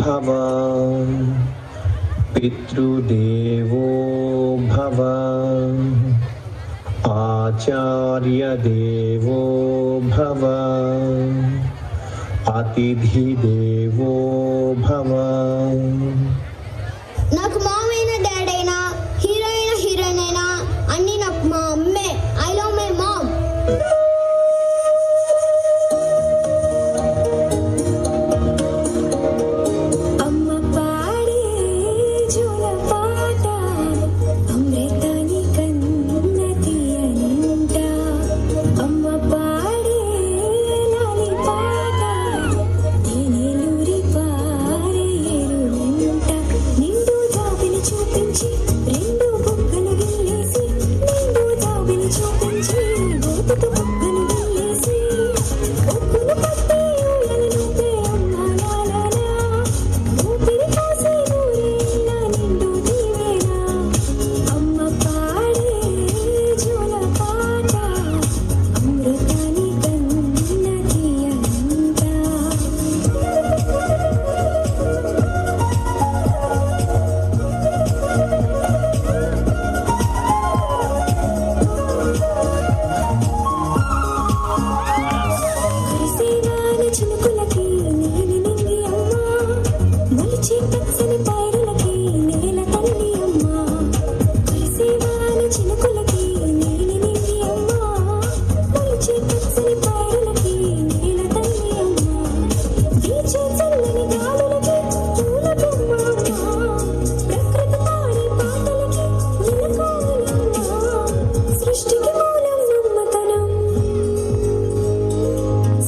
భవ పితృదేవో భవ ఆచార్యదేవో భవ అతిథిదేవో భవ. నాకు మామైన డాడ్ అయినా హీరోయిన్ అయినా అన్ని నాకు మా అమ్మే. I love my mom.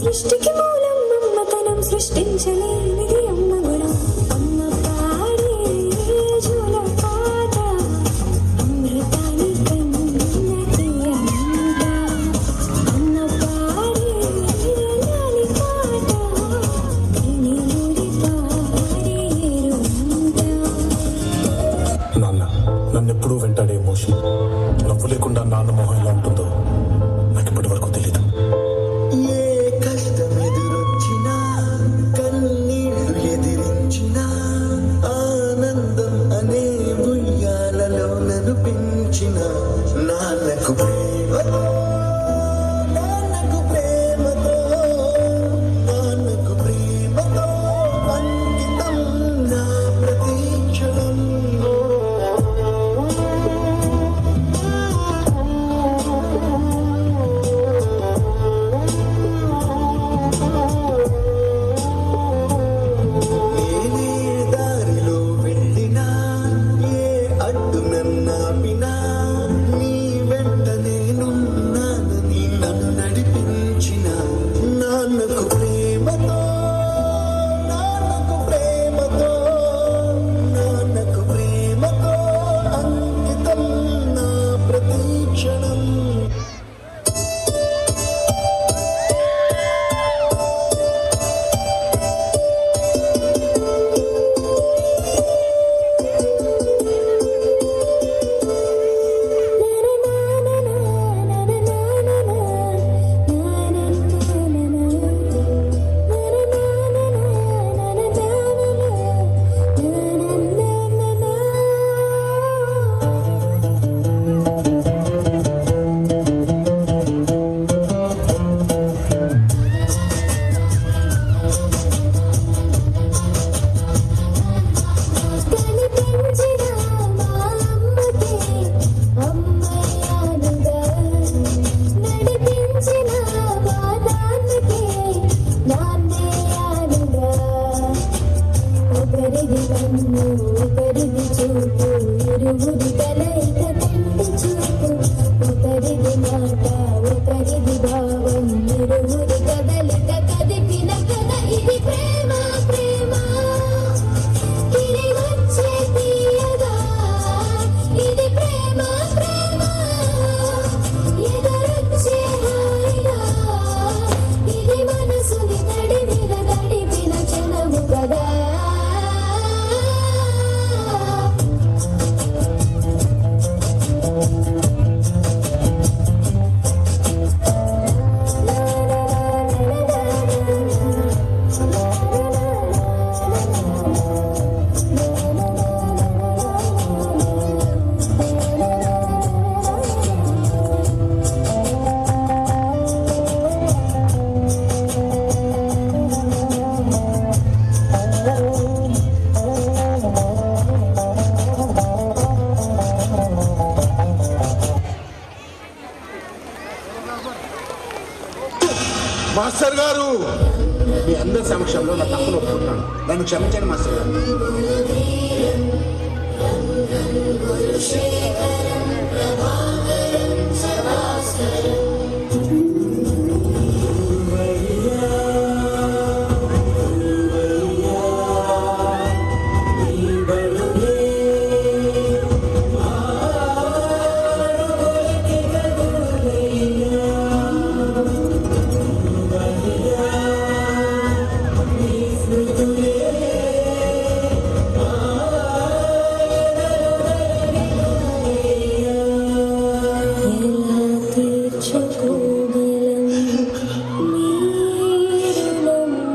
సృష్టికి మూలం మమ్మతనం సృష్టించలేనిది అమ్మ గుణం. అమ్మ పాడే జోల పాట అమృతాని కన్నీయంట. అమ్మ పాడే లాలి పాట నీలూరి పారేరుంట. నాన్న నన్నెప్పుడూ వెంటాడే ఎమోషన్. నవ్వు లేకుండా నాన్న మొహం ఎలా ఉంటుందో నాకు ఇప్పటి వరకు తెలీదు. నాన్నకు ప్రేమతో నాన్నకు ప్రేమతో నాన్నకు ప్రేమతో అంకితం నా ప్రతీక్షణం. నేనే దారిలో వెళ్ళినా ఏ అడ్డు నన్నాపినా నాన్నకు ప్రేమతో నాన్నకు ప్రేమతో నాన్నకు ప్రేమతో అంకితం నా ప్రతీక్షణం. ఒకరిది చూపు ఇరువురి కలయిక కంటి చూపు. ఒకరిది మాట ఒకరిది భావం ఇరువురి కదలిక కదిపిన కథ. ఇది ప్రేమ ప్రేమ ఇది వచ్చే తీయగా. ఇది ప్రేమ ప్రేమ ఎదురొచ్చే హాయిగా. ఇది మనసుని తడి మీద గడిపిన క్షణము కదా. మాస్టర్ గారు మీ అందరి సమక్షంలో నా తప్పును ఒప్పుకుంటున్నాను. నన్ను క్షమించండి మాస్టర్ గారు.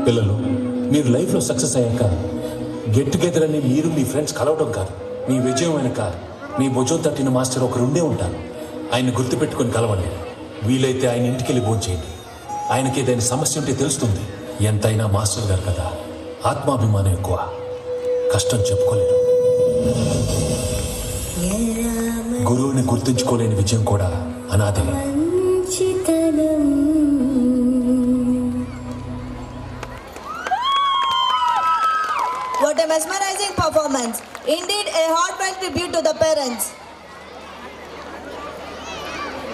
పిల్లలు, మీరు లైఫ్లో సక్సెస్ అయ్యాక గెట్ టుగెదర్ అని మీరు మీ ఫ్రెండ్స్ కలవడం కాదు, మీ విజయం వెనక మీ భుజం తట్టిన మాస్టర్ ఒకరు ఉండే ఉంటారు. ఆయన గుర్తుపెట్టుకొని కలవండి. వీలైతే ఆయన ఇంటికి వెళ్ళి భోజనం చేయండి. ఆయనకి ఏదైనా సమస్య ఉంటే తెలుస్తుంది. ఎంతైనా మాస్టర్ గారు కదా, ఆత్మాభిమానం ఎక్కువ, కష్టం చెప్పుకోలేరు. గురువుని గుర్తుంచుకోలేని విజయం కూడా అనాథే. What a mesmerizing performance. Indeed, a heartfelt tribute to the parents.